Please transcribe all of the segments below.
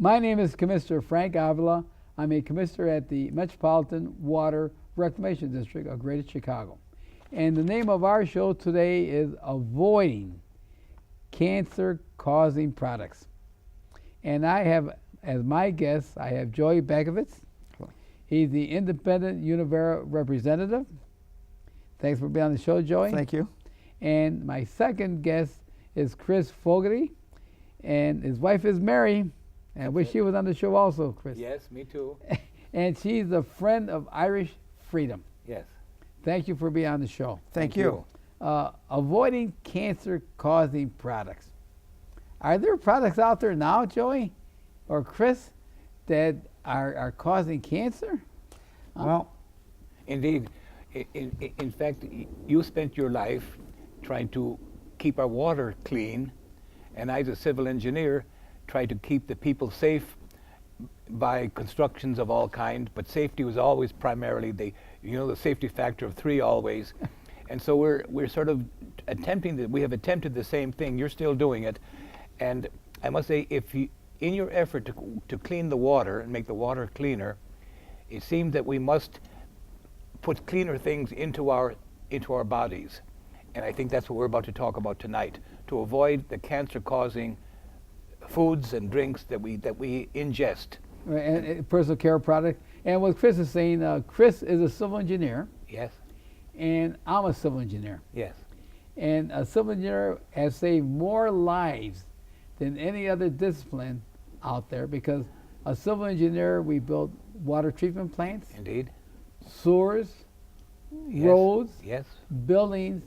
My name is Commissioner Frank Avila. I'm a commissioner at the Metropolitan Water Reclamation District of Greater Chicago. And the name of our show today is Avoiding Cancer-Causing Products. And I have, as my guest, I have Joey Bachewitz. He's the independent Univera representative. Thanks for being on the show, Joey. Thank you. And my second guest is Chris Fogarty, and his wife is Mary. And I wish she was on the show also, Chris. Yes, me too. And she's a friend of Irish Freedom. Yes. Thank you for being on the show. Thank you. Avoiding cancer-causing products. Are there products out there now, Joey or Chris, that are causing cancer? Well, indeed. In fact, you spent your life trying to keep our water clean, and I, as a civil engineer, try to keep the people safe by constructions of all kind, but safety was always primarily the safety factor of 3 always. And so we're sort of we have attempted the same thing. You're still doing it. And I must say, if you, in your effort to clean the water and make the water cleaner, it seems that we must put cleaner things into our bodies. And I think that's what we're about to talk about tonight, to avoid the cancer-causing foods and drinks that we ingest. Right, and personal care product. And what Chris is saying, Chris is a civil engineer. Yes. And I'm a civil engineer. Yes. And a civil engineer has saved more lives than any other discipline out there, because a civil engineer, we build water treatment plants. Indeed. Sewers, Yes. roads, Yes. buildings,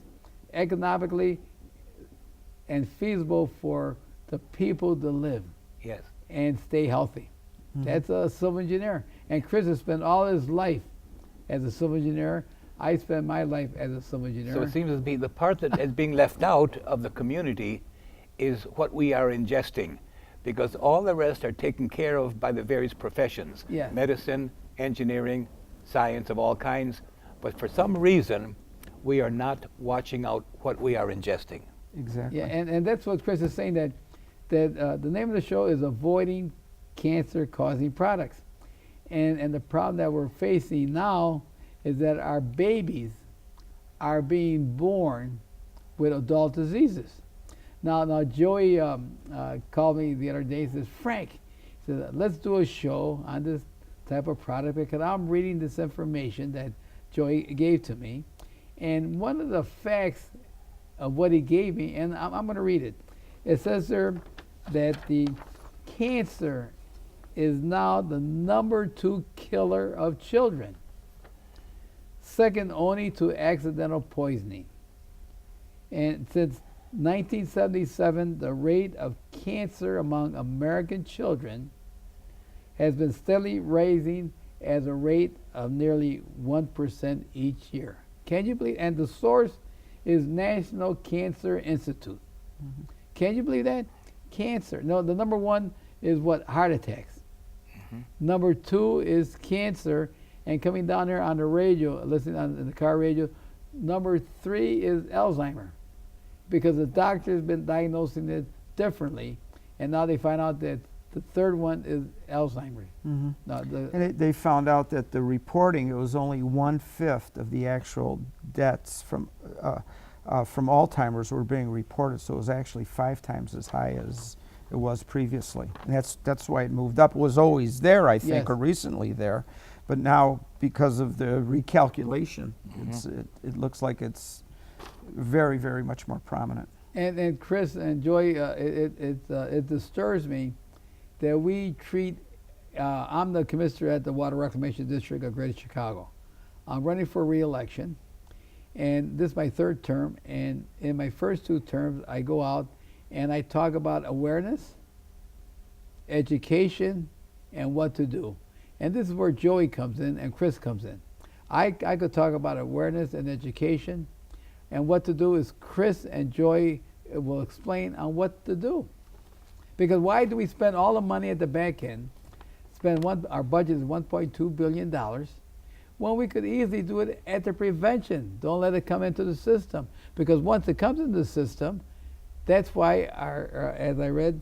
economically and feasible for the people to live Yes. and stay healthy. That's a civil engineer. And Chris has spent all his life as a civil engineer. I spent my life as a civil engineer. So it seems to be the part that is being left out of the community is what we are ingesting, because all the rest are taken care of by the various professions. Yes. Medicine, engineering, science of all kinds. But for some reason, we are not watching out what we are ingesting. Exactly. Yeah, and that's what Chris is saying, that the name of the show is Avoiding Cancer-Causing Products. And the problem that we're facing now is that our babies are being born with adult diseases. Now Joey called me the other day and says, Frank, he said, let's do a show on this type of product, because I'm reading this information that Joey gave to me. And one of the facts of what he gave me, and I'm going to read it. It says there that the cancer is now the #2 killer of children, second only to accidental poisoning. And since 1977, the rate of cancer among American children has been steadily rising at a rate of nearly 1% each year. Can you believe? And the source is National Cancer Institute. Can you believe that? Cancer. No, the #1 is what? Heart attacks. #2 is cancer. And coming down here on the radio, listening on the car radio, #3 is Alzheimer, because the doctor has been diagnosing it differently, and now they find out that the third one is Alzheimer's. Now, And they found out that the reporting, it was only 1/5 of the actual deaths from Alzheimer's were being reported, so it was actually 5 times as high as it was previously. And that's why it moved up. It was always there, I think, Yes. or recently there, but now because of the recalculation, it looks like it's very, very much more prominent. And Chris and Joy, it disturbs me that we treat, I'm the commissioner at the Water Reclamation District of Greater Chicago. I'm running for re-election, and this is my 3rd term, and in my first 2 terms, I go out and I talk about awareness, education, and what to do. And this is where Joey comes in and Chris comes in. I could talk about awareness and education, and what to do is Chris and Joey will explain on what to do. Because why do we spend all the money at the back end, our budget is $1.2 billion, when we could easily do it at the prevention? Don't let it come into the system. Because once it comes into the system, that's why, as I read,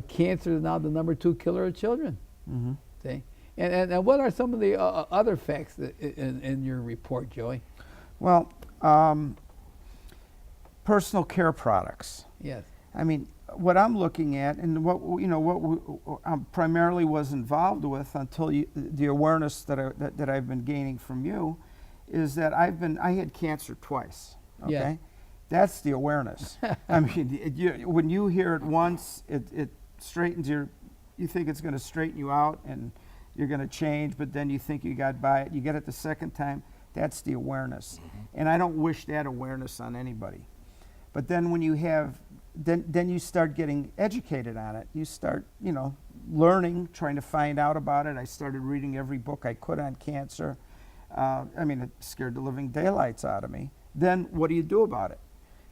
cancer is now the #2 killer of children. Mm-hmm. See? And what are some of the other facts in your report, Joey? Well, personal care products. Yes. I mean, what I'm looking at, and what I primarily was involved with until the awareness that I've been gaining from you, is that I had cancer twice. Okay, Yeah. that's the awareness. I mean, when you hear it once, it straightens you think it's going to straighten you out and you're going to change, but then you think you got by it. You get it the second time. That's the awareness, and I don't wish that awareness on anybody. But then when you have then you start getting educated on it. You start, learning, trying to find out about it. I started reading every book I could on cancer. It scared the living daylights out of me. Then what do you do about it?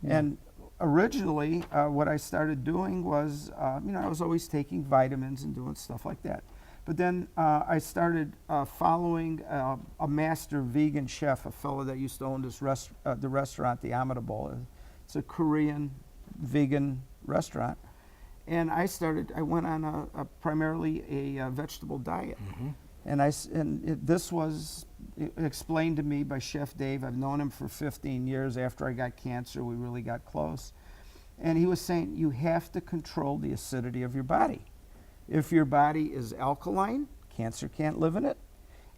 Yeah. And originally, what I started doing was, I was always taking vitamins and doing stuff like that. But then I started following a master vegan chef, a fellow that used to own this the restaurant, the Amitabol. It's a Korean vegan restaurant, and I went on primarily a vegetable diet, this was explained to me by Chef Dave. I've known him for 15 years. After I got cancer, we really got close, and he was saying you have to control the acidity of your body. If your body is alkaline, cancer can't live in it.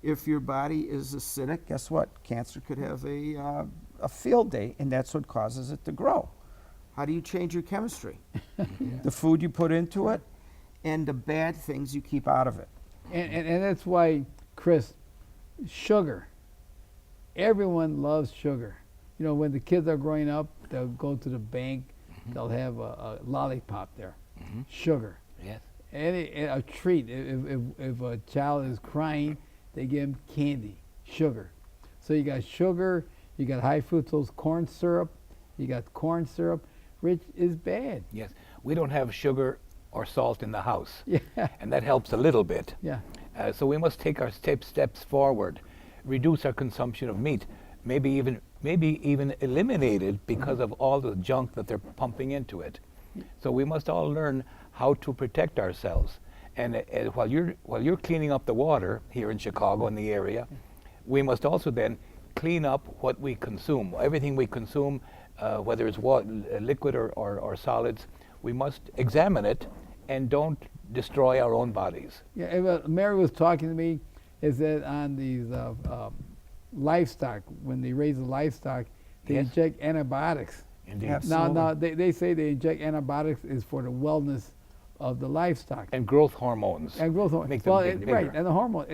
If your body is acidic, guess what? Cancer could have a field day, and that's what causes it to grow. How do you change your chemistry? The food you put into it and the bad things you keep out of it. And that's why, Chris, sugar. Everyone loves sugar. When the kids are growing up, they'll go to the bank, they'll have a lollipop there. Sugar. Yes. A treat. If a child is crying, they give them candy, sugar. So you got sugar, you got high fructose corn syrup, you got corn syrup, which is bad. Yes. We don't have sugar or salt in the house. Yeah. And that helps a little bit. Yeah. So we must take our steps forward, reduce our consumption of meat, maybe even eliminate it because of all the junk that they're pumping into it. So we must all learn how to protect ourselves. And while you're cleaning up the water here in Chicago in the area, we must also then clean up what we consume. Everything we consume, whether it's liquid or solids, we must examine it and don't destroy our own bodies. Yeah, Mary was talking to me, is that on these livestock, when they raise the livestock, they Yes. inject antibiotics. Indeed. Absolutely. Now they say they inject antibiotics is for the wellness of the livestock. And growth hormones. And growth hormones. Make them Well, bigger. right, and the hormone.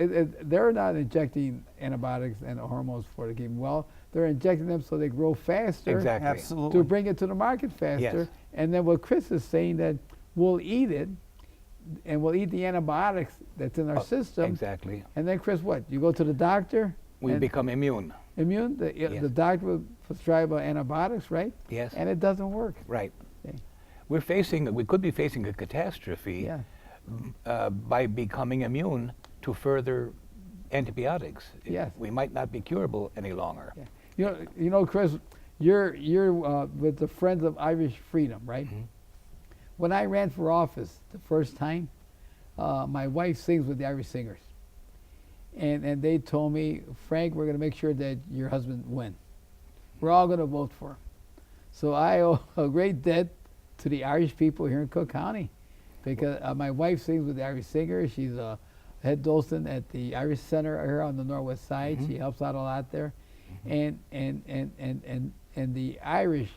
They're not injecting antibiotics and the hormones for the keep them well. They're injecting them so they grow faster. Exactly. Absolutely. To bring it to the market faster. Yes. And then what Chris is saying, that we'll eat it, and we'll eat the antibiotics that's in our system. Exactly. And then, Chris, what? You go to the doctor? We and become immune. immune? Yes. The doctor will prescribe antibiotics, right? Yes. And it doesn't work. Right. Okay. We could be facing a catastrophe Yeah. by becoming immune to further antibiotics. Yes. We might not be curable any longer. Yeah. You know, Chris, you're with the Friends of Irish Freedom, right? Mhm. When I ran for office the first time, my wife sings with the Irish Singers. And they told me, Frank, we're going to make sure that your husband win. We're all going to vote for him. So I owe a great debt to the Irish people here in Cook County, because my wife sings with the Irish Singers. She's a head docent at the Irish Center here on the Northwest Side. She helps out a lot there. And the Irish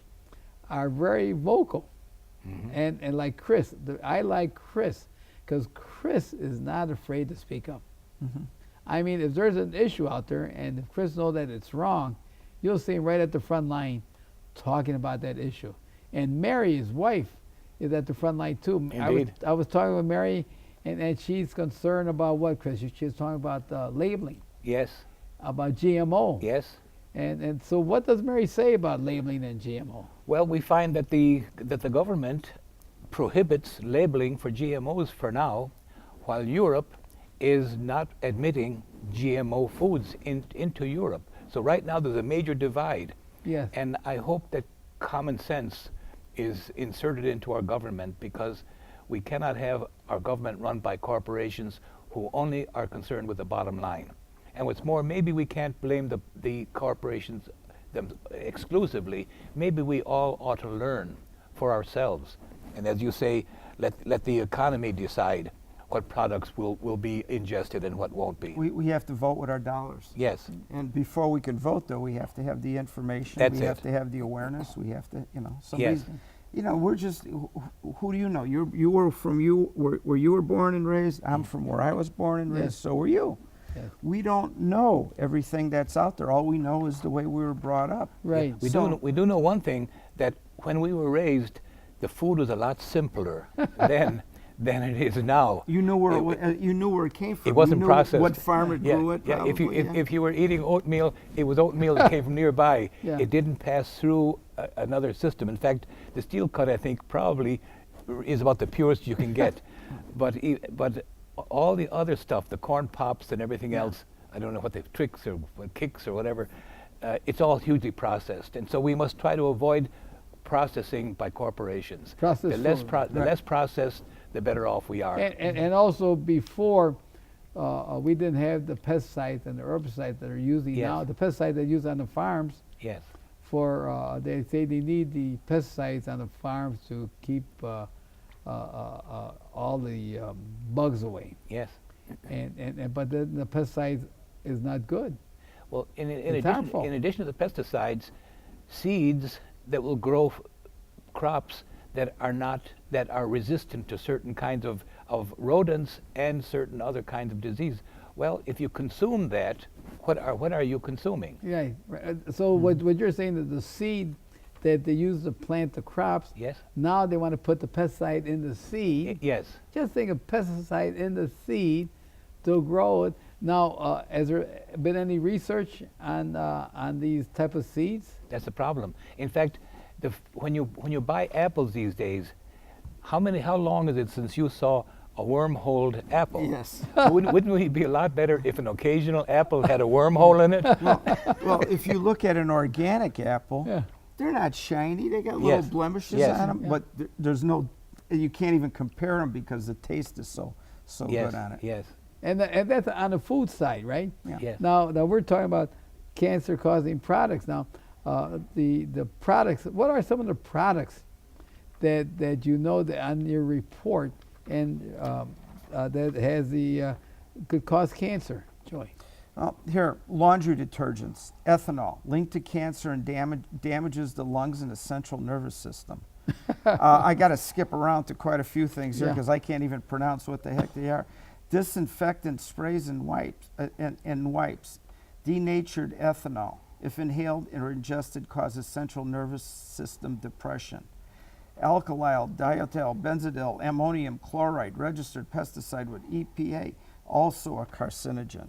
are very vocal. And like Chris, I like Chris, because Chris is not afraid to speak up. I mean, if there's an issue out there, and if Chris knows that it's wrong, you'll see him right at the front line talking about that issue. And Mary, his wife, is at the front line too. Indeed. I was talking with Mary, and she's concerned about what, Chris? She's talking about labeling, Yes. about GMO. Yes. And so what does Mary say about labeling and GMO? Well, we find that the government prohibits labeling for GMOs for now, while Europe is not admitting GMO foods into Europe. So right now there's a major divide. Yes. And I hope that common sense is inserted into our government, because We cannot have our government run by corporations who only are concerned with the bottom line. And what's more, maybe we can't blame the corporations them exclusively. Maybe we all ought to learn for ourselves. And as you say, let the economy decide what products will be ingested and what won't be. We have to vote with our dollars. Yes. And before we can vote, though, we have to have the information. That's we it. have to have the awareness. We have to, Yes. we're just, who do you know? You were from where you were born and raised. I'm from where I was born and raised. Yes. So were you. Yes. We don't know everything that's out there. All we know is the way we were brought up. Right. We do know one thing, that when we were raised, the food was a lot simpler then than it is now. You knew where you knew where it came from. It wasn't you knew processed. What farmer grew it? Yeah. If probably, if you were eating oatmeal, it was oatmeal that came from nearby. Yeah. It didn't pass through another system. In fact, the steel cut, I think, probably is about the purest you can get. but all the other stuff, the corn pops and everything else, I don't know what the tricks or what kicks or whatever, it's all hugely processed. And so we must try to avoid processing by corporations. Processed The less food, the right. less processed, the better off we are. And also before, we didn't have the pesticides and the herbicides that are using Yes. now. The pesticides they use on the farms Yes. for, they say they need the pesticides on the farms to keep all the bugs away. Yes. But then the pesticides is not good. Well, It's harmful. in addition to the pesticides, seeds that will grow crops that are resistant to certain kinds of rodents and certain other kinds of disease. Well, if you consume that, what are you consuming? Yeah. Right. So what you're saying is the seed that they use to plant the crops. Yes. Now they want to put the pesticide in the seed. Yes. Just think of pesticide in the seed to grow it. Now, has there been any research on these type of seeds? That's the problem. In fact, when you buy apples these days, how long is it since you saw a worm-holed apple? Yes. Wouldn't it be a lot better if an occasional apple had a wormhole in it? Well, if you look at an organic apple, Yeah. they're not shiny. They got little Yes. blemishes Yes. on them, Yeah. but there's no. You can't even compare them because the taste is so Yes. good on it. Yes. And that's on the food side, right? Yeah. Yes. Now we're talking about cancer-causing products. Now, the products. What are some of the products that you know that on your report and that has could cause cancer? Joy. Here, laundry detergents, ethanol, linked to cancer and damages the lungs and the central nervous system. I got to skip around to quite a few things here Yeah. because I can't even pronounce what the heck they are. Disinfectant sprays and wipes, denatured ethanol, if inhaled or ingested, causes central nervous system depression. Alkyl, diethyl, benzodiol, ammonium chloride, registered pesticide with EPA, also a carcinogen.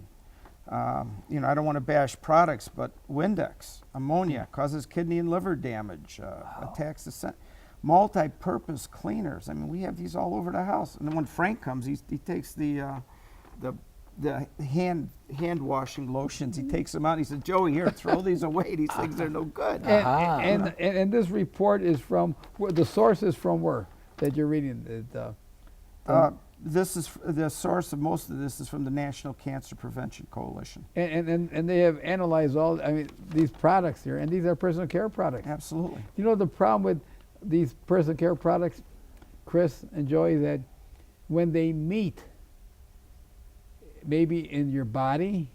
I don't want to bash products, but Windex, ammonia, causes kidney and liver damage, attacks the multi-purpose cleaners. I mean, we have these all over the house. And then when Frank comes, he takes the hand washing lotions. He takes them out. And he says, "Joey, here, throw these away. These things are no good." And this report is from the source is from where that you're reading. This is the source of most of this is from the National Cancer Prevention Coalition. And they have analyzed these products here, and these are personal care products. Absolutely. You know the problem with these personal care products, Chris and Joey, that when they meet, maybe in your body,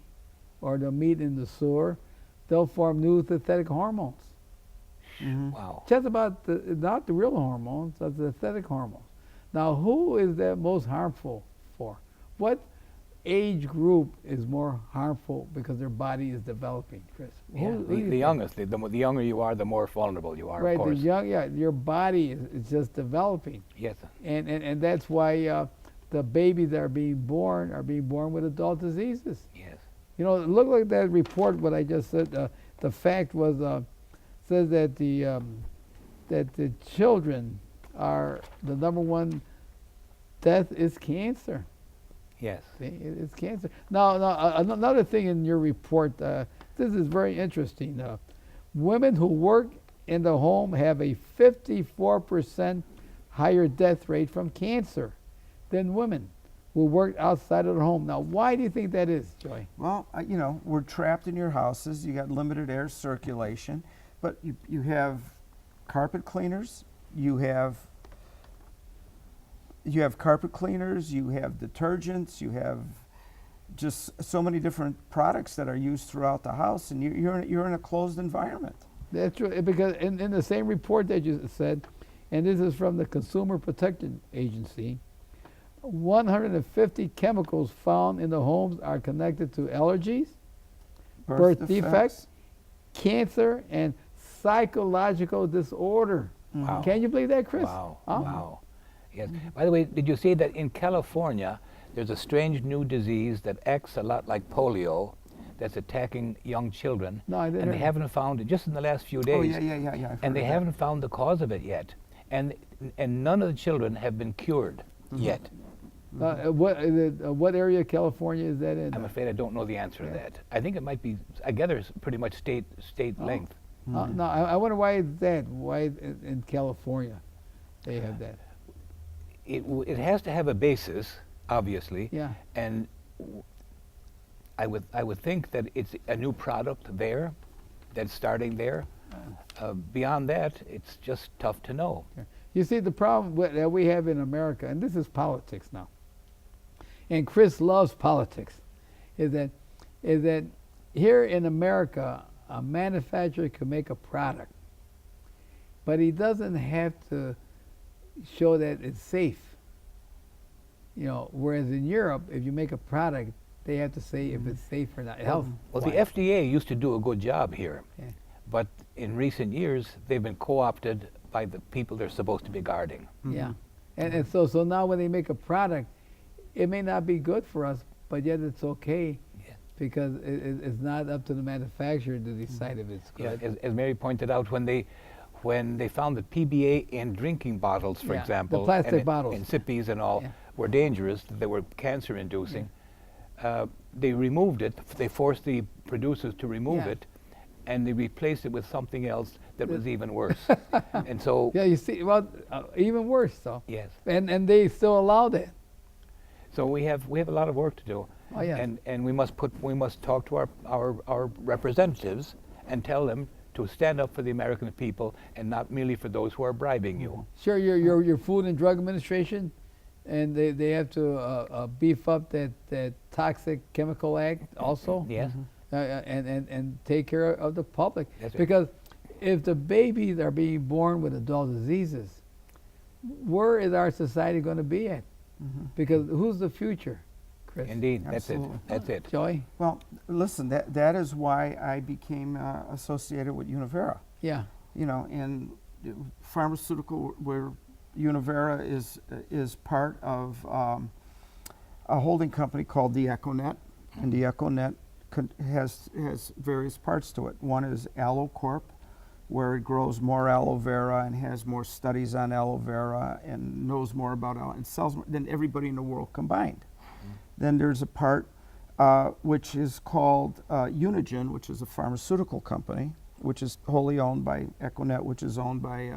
or they'll meet in the sewer, they'll form new synthetic hormones. Mm-hmm. Wow. Just about not the real hormones, but the synthetic hormones. Now, who is that most harmful for? What age group is more harmful because their body is developing, Chris? Yeah, Who do you the think? youngest. The younger you are, the more vulnerable you are. Right, Of course. your body is just developing. Yes. And that's why the babies that are being born with adult diseases. Yes. You know, look like that report. What I just said. The fact was says that the children are the number one death is cancer. Yes. See, it's cancer. Now, another thing in your report. This is very interesting. Women who work in the home have a 54% higher death rate from cancer than women who work outside of the home. Now, why do you think that is, Joy? Well, you know, we're trapped in your houses. You got limited air circulation, but you have carpet cleaners. You have carpet cleaners. You have detergents. You have just so many different products that are used throughout the house, and you're in a closed environment. That's true, because in the same report that you said, and this is from the Consumer Protection Agency, 150 chemicals found in the homes are connected to allergies, birth defects, cancer, and psychological disorder. Wow. Can you believe that, Chris? Wow. Huh? Wow. Yes. By the way, did you see that in California, there's a strange new disease that acts a lot like polio that's attacking young children? No, I didn't And they hear. haven't found it just in the last few days. Oh, yeah. I've heard And they of that. haven't found the cause of it yet. And none of the children have been cured yet. What area of California is that in? I'm afraid I don't know the answer to that. I think it might be, I gather it's pretty much state length. No, I wonder why is that? Why in California they have that? It has to have a basis, obviously. Yeah. And I would think that it's a new product there that's starting there. Beyond that, it's just tough to know. You see, the problem that we have in America, and this is politics now, and Chris loves politics, is that here in America, a manufacturer can make a product, but he doesn't have to show that it's safe. You know, whereas in Europe, if you make a product, they have to say if it's safe or not. Health. Well, the FDA used to do a good job here, Yeah. but in recent years, they've been co-opted by the people they're supposed to be guarding. Yeah, and so now when they make a product, it may not be good for us, but yet it's okay Yeah. because it's not up to the manufacturer to decide if it's Yeah, good. as Mary pointed out, when they found that PBA in drinking bottles, for Yeah, the example, plastic and bottles. and sippies and all Yeah. were dangerous, they were cancer-inducing. They removed it. They forced the producers to remove Yeah. it, and they replaced it with something else that was even worse. And so, Yeah, you see, well, even worse though. yes. And they still allow that. So we have a lot of work to do. Oh, yeah. And we must talk to our representatives and tell them to stand up for the American people and not merely for those who are bribing you. Sure, your Food and Drug Administration, and they have to beef up that Toxic Chemical Act also. Yes. And take care of the public. That's right. Because if the babies are being born with adult diseases, where is our society going to be at? Because who's the future, Chris? Indeed, Absolutely. that's it. Joy? Well, listen, that is why I became associated with Univera. Yeah. You know, in pharmaceutical, where Univera is part of a holding company called the EcoNet, and the EcoNet has various parts to it. One is Aloe Corp, where it grows more aloe vera and has more studies on aloe vera and knows more about aloe and sells more than everybody in the world combined. Then there's a part which is called Unigen, which is a pharmaceutical company, which is wholly owned by EcoNet, which is owned by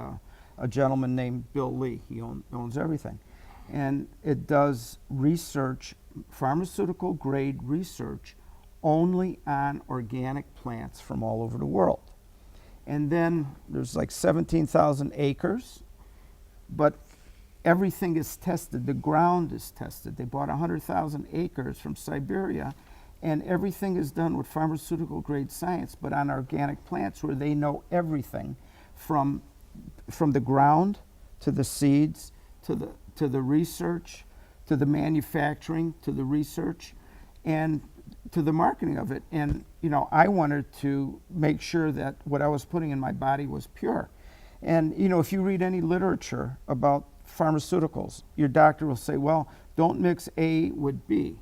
a gentleman named Bill Lee. He owns everything. And it does research, pharmaceutical grade research, only on organic plants from all over the world. And then there's like 17,000 acres, but everything is tested. The ground is tested. They bought 100,000 acres from Siberia, and everything is done with pharmaceutical grade science, but on organic plants where they know everything from the ground to the seeds to the research to the manufacturing to the research and to the marketing of it. And you know, I wanted to make sure that what I was putting in my body was pure. And you know, if you read any literature about pharmaceuticals, your doctor will say, well, don't mix A with B.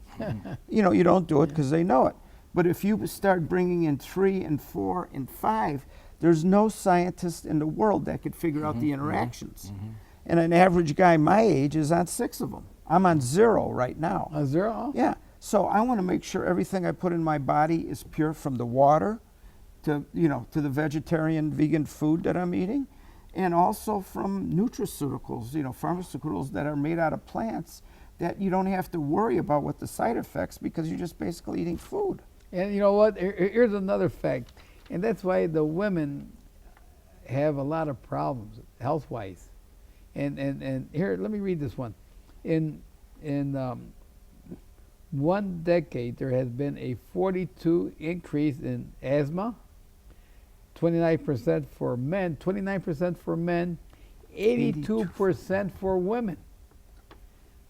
You know, you don't do it because they know it. But if you start bringing in 3 and 4 and 5, there's no scientist in the world that could figure out the interactions. And an average guy my age is on 6 of them. I'm on 0 right now. A 0? Yeah. So I want to make sure everything I put in my body is pure, from the water to, you know, to the vegetarian, vegan food that I'm eating. and also from nutraceuticals, pharmaceuticals that are made out of plants that you don't have to worry about what the side effects because you're just basically eating food. And you know what? Here's another fact, and that's why the women have a lot of problems health-wise. And here, let me read this one. In 1 decade, there has been a 42 increase in asthma, 29% for men, 82% for women.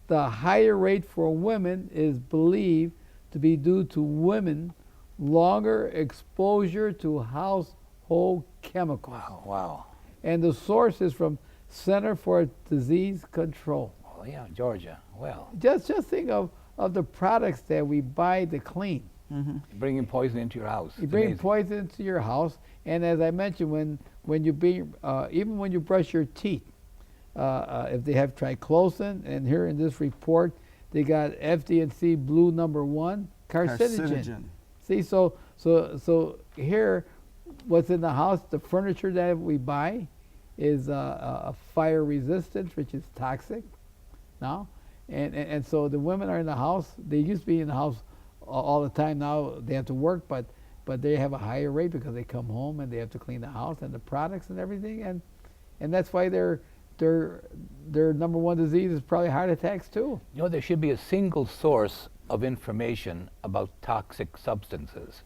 The higher rate for women is believed to be due to women longer exposure to household chemicals. Wow. And the source is from Center for Disease Control. Oh, yeah, Georgia. Well, Just think of the products that we buy to clean. bringing poison into your house. You It's bring amazing. poison into your house, and as I mentioned, when you even when you brush your teeth, if they have triclosan, and here in this report they got FD&C blue #1 carcinogen. See, so here, what's in the house, the furniture that we buy is a fire resistant, which is toxic now, and so the women are in the house. They used to be in the house all the time. Now they have to work, but they have a higher rate because they come home and they have to clean the house and the products and everything, and that's why their #1 disease is probably heart attacks too. You know, there should be a single source of information about toxic substances.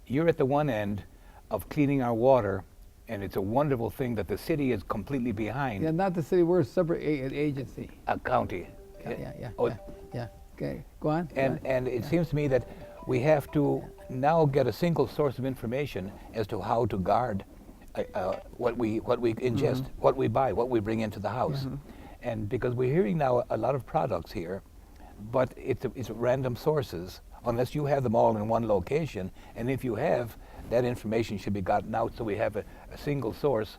You're at the one end of cleaning our water, and it's a wonderful thing that the city is completely behind. Yeah, not the city. We're a separate agency. A county. Yeah. Oh, Yeah. Okay, go on. And it seems to me that we have to now get a single source of information as to how to guard what we ingest, what we buy, what we bring into the house. And because we're hearing now a lot of products here, but it's random sources, unless you have them all in one location. And if you have, that information should be gotten out so we have a single source.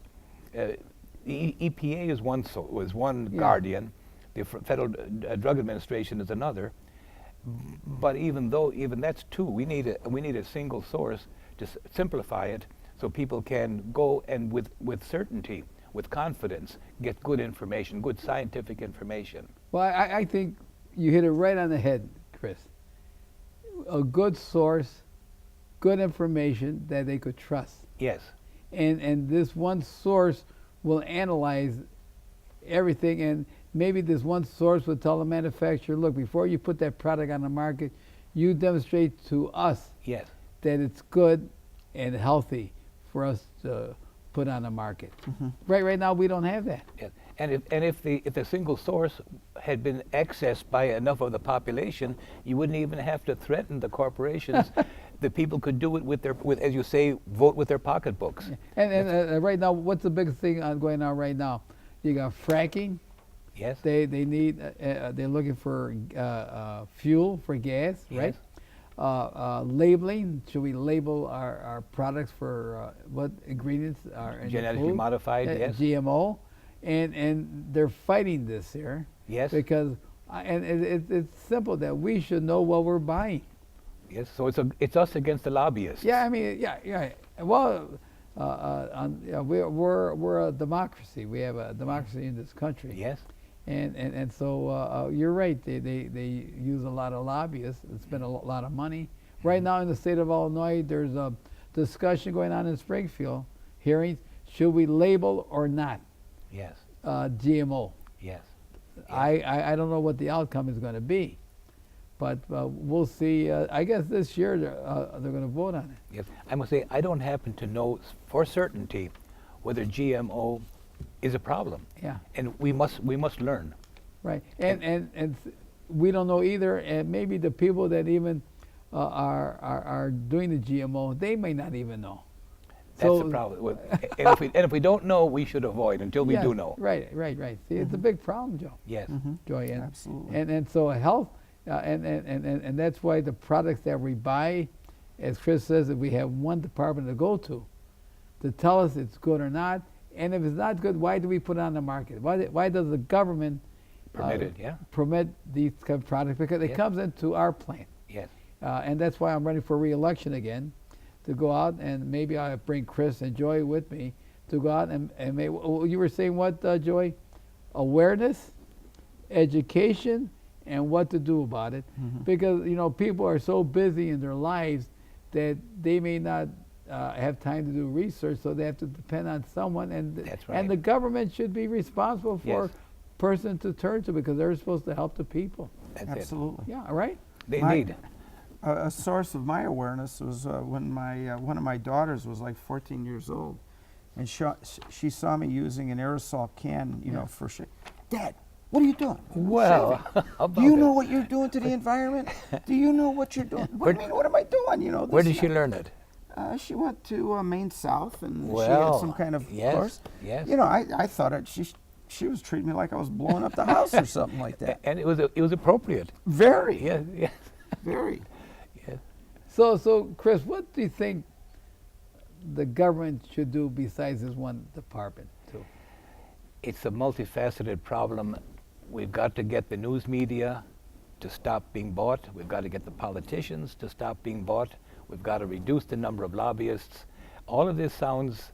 The EPA is one guardian. The Federal Drug Administration is another. But even that's two, we need a single source to simplify it so people can go and with certainty, with confidence, get good information, good scientific information. Well, I think you hit it right on the head, Chris. A good source, good information that they could trust. Yes. And this one source will analyze everything, and maybe this one source will tell the manufacturer, look, before you put that product on the market, you demonstrate to us Yes. that it's good and healthy for us to put on the market. Right now we don't have that. Yes. And if the single source had been accessed by enough of the population, you wouldn't even have to threaten the corporations. The people could do it with as you say, vote with their pocketbooks. And right now, what's the biggest thing going on right now? You got fracking. Yes. They need they're looking for fuel for gas, Yes. right? Labeling. Should we label our products for what ingredients are in Genetically the food? modified, yes. GMO, and they're fighting this here. Yes. Because it's simple that we should know what we're buying. Yes. So it's us against the lobbyists. Yeah, I mean, yeah. Well, we're a democracy. We have a democracy in this country. Yes. And so you're right. They use a lot of lobbyists and spend a lot of money. Right now in the state of Illinois, there's a discussion going on in Springfield, hearings. Should we label or not Yes. GMO? Yes. I don't know what the outcome is going to be, but we'll see. I guess this year they're going to vote on it. Yes. I must say I don't happen to know for certainty whether GMO is a problem. Yeah. And we must learn. Right. And we don't know either. And maybe the people that even are doing the GMO, they may not even know. That's the problem. And if we don't know, we should avoid until we Yeah, do know. Right. See, it's a big problem, Joe. Yes. Joy, and, Absolutely. and so health, and that's why the products that we buy, as Chris says, that we have one department to go to tell us it's good or not, and if it's not good, why do we put it on the market? Why does the government Permit it, yeah. permit these kind of products? Because it Yeah. comes into our plant, Yes. and that's why I'm running for re-election again, to go out and maybe I'll bring Chris and Joy with me to go out and make, you were saying what, Joy? Awareness, education, and what to do about it. Because, you know, people are so busy in their lives that they may not have time to do research, so they have to depend on someone. And, That's right. and the government should be responsible for Yes. person to turn to because they're supposed to help the people. That's Absolutely. Yeah, all right? Indeed. A source of my awareness was when my one of my daughters was like 14 years old, and she saw me using an aerosol can, you know, for shit. Dad, what are you doing? Well, Shaving. how Do you about know it? what you're doing to the environment? Do you know what you're doing? What do you mean? What am I doing? You know. Where this did she and learn it? that. She went to Maine South, and she had Well, some kind of yes, course. yes. You know, I thought she was treating me like I was blowing up the house or something like that. And it was appropriate. Very, Yes, yes, very. yes. So Chris, what do you think the government should do besides this one department too? It's a multifaceted problem. We've got to get the news media to stop being bought. We've got to get the politicians to stop being bought. We've got to reduce the number of lobbyists. All of this sounds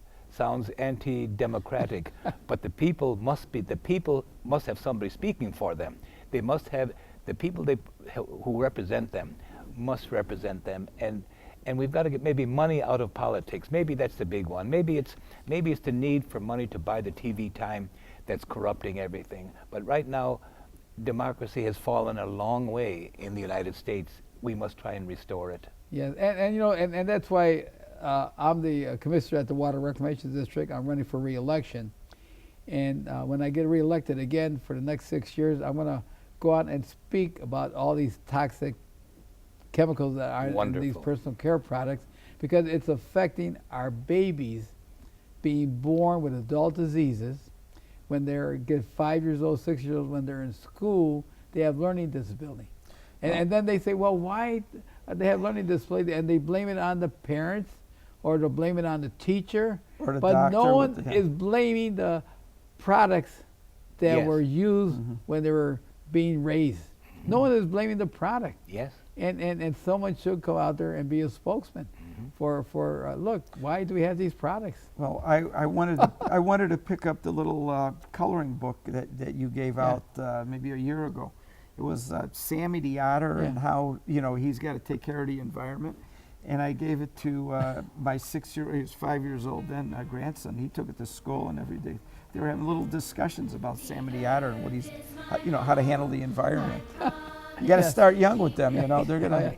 anti-democratic, but the people must have somebody speaking for them. They must have the people who represent them must represent them, and we've got to get maybe money out of politics. Maybe that's the big one. Maybe it's the need for money to buy the TV time that's corrupting everything. But right now, democracy has fallen a long way in the United States. We must try and restore it. Yeah, and you know, and that's why I'm the commissioner at the Water Reclamation District. I'm running for re-election, and when I get re-elected again for the next 6 years, I'm going to go out and speak about all these toxic chemicals that are in these Wonderful. personal care products, because it's affecting our babies being born with adult diseases. When they get 5 years old, 6 years old, when they're in school, they have learning disability. And then they say, well, why they have learning disability? And they blame it on the parents, or they'll blame it on the teacher. Or the but doctor no with one the- is blaming the products that Yes. were used when they were being raised. No one is blaming the product. Yes. And someone should go out there and be a spokesman for look, why do we have these products? Well, I wanted to pick up the little coloring book that you gave Yeah. out maybe a year ago. It was Sammy the otter and Yeah. how, you know, he's got to take care of the environment. And I gave it to my 6-year, he was 5 years old then, grandson. He took it to school, and every day they were having little discussions about Sammy the otter and what he's, you know, how to handle the environment. You got to Yes. start young with them, you know. They're gonna.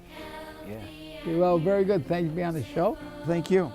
Yeah. Well, very good. Thanks for being on the show. Thank you.